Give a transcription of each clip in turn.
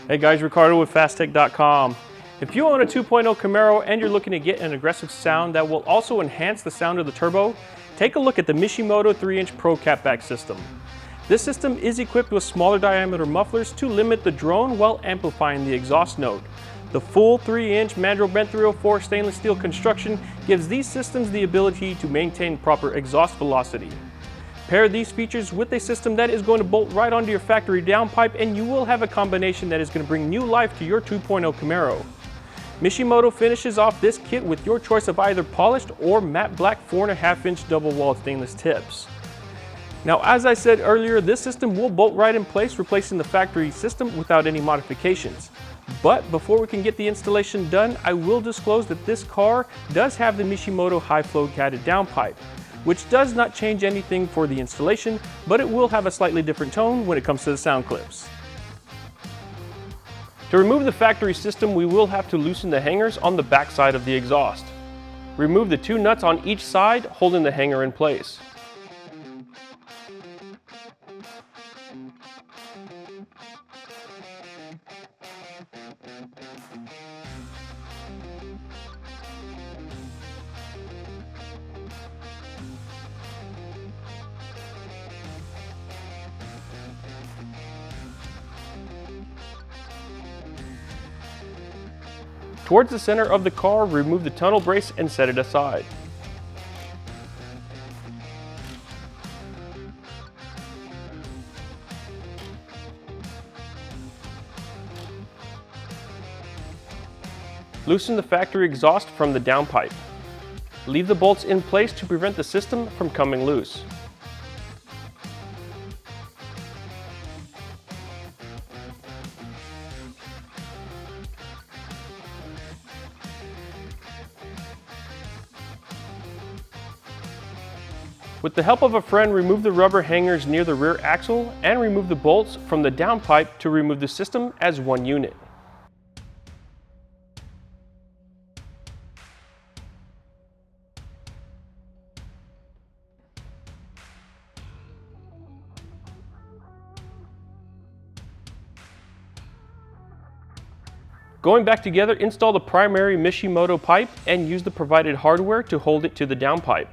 Hey guys, Ricardo with Phastek.com. If you own a 2.0 Camaro and you're looking to get an aggressive sound that will also enhance the sound of the turbo, take a look at the Mishimoto 3-inch Pro Catback system. This system is equipped with smaller diameter mufflers to limit the drone while amplifying the exhaust note. The full 3-inch mandrel bent 304 stainless steel construction gives these systems the ability to maintain proper exhaust velocity. Pair these features with a system that is going to bolt right onto your factory downpipe, and you will have a combination that is going to bring new life to your 2.0 Camaro. Mishimoto finishes off this kit with your choice of either polished or matte black 4.5-inch double-walled stainless tips. Now, as I said earlier, this system will bolt right in place, replacing the factory system without any modifications. But before we can get the installation done, I will disclose that this car does have the Mishimoto high-flow catted downpipe, which does not change anything for the installation, but it will have a slightly different tone when it comes to the sound clips. To remove the factory system, we will have to loosen the hangers on the back side of the exhaust. Remove the 2 nuts on each side, holding the hanger in place. Towards the center of the car, remove the tunnel brace and set it aside. Loosen the factory exhaust from the downpipe. Leave the bolts in place to prevent the system from coming loose. With the help of a friend, remove the rubber hangers near the rear axle and remove the bolts from the downpipe to remove the system as one unit. Going back together, install the primary Mishimoto pipe and use the provided hardware to hold it to the downpipe.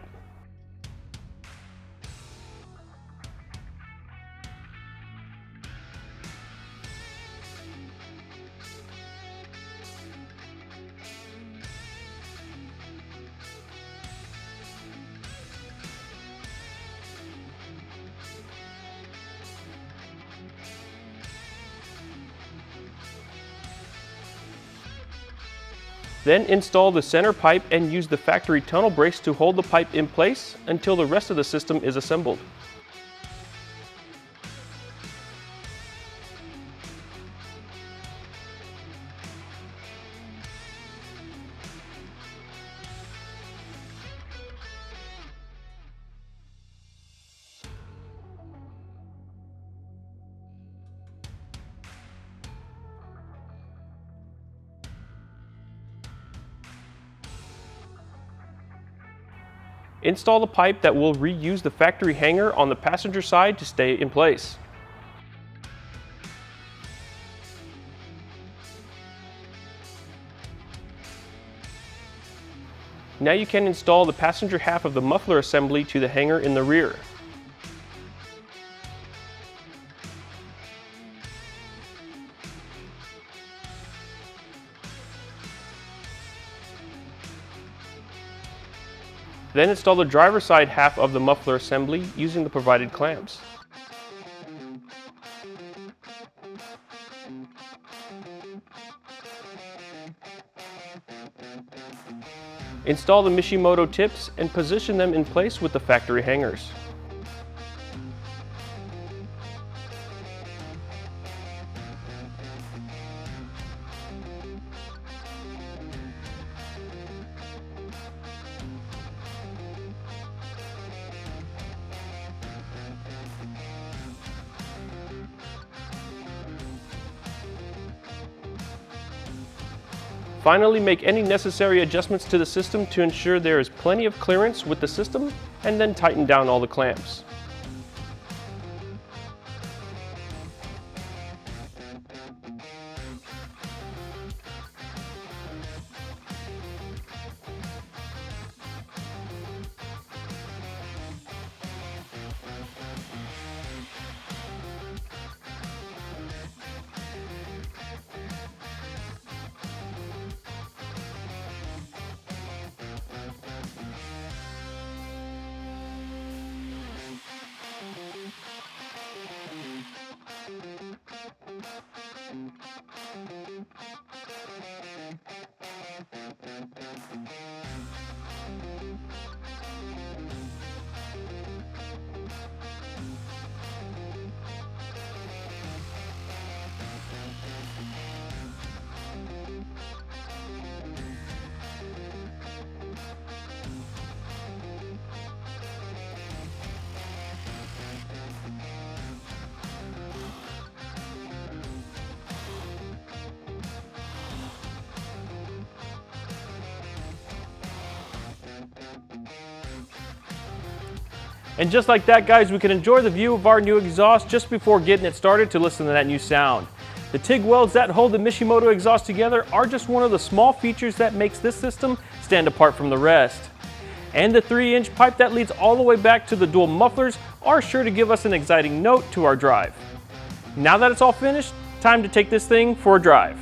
Then install the center pipe and use the factory tunnel brace to hold the pipe in place until the rest of the system is assembled. Install the pipe that will reuse the factory hanger on the passenger side to stay in place. Now you can install the passenger half of the muffler assembly to the hanger in the rear. Then install the driver's side half of the muffler assembly using the provided clamps. Install the Mishimoto tips and position them in place with the factory hangers. Finally, make any necessary adjustments to the system to ensure there is plenty of clearance with the system, and then tighten down all the clamps. And just like that, guys, we can enjoy the view of our new exhaust just before getting it started to listen to that new sound. The TIG welds that hold the Mishimoto exhaust together are just one of the small features that makes this system stand apart from the rest. And the 3-inch pipe that leads all the way back to the dual mufflers are sure to give us an exciting note to our drive. Now that it's all finished, time to take this thing for a drive.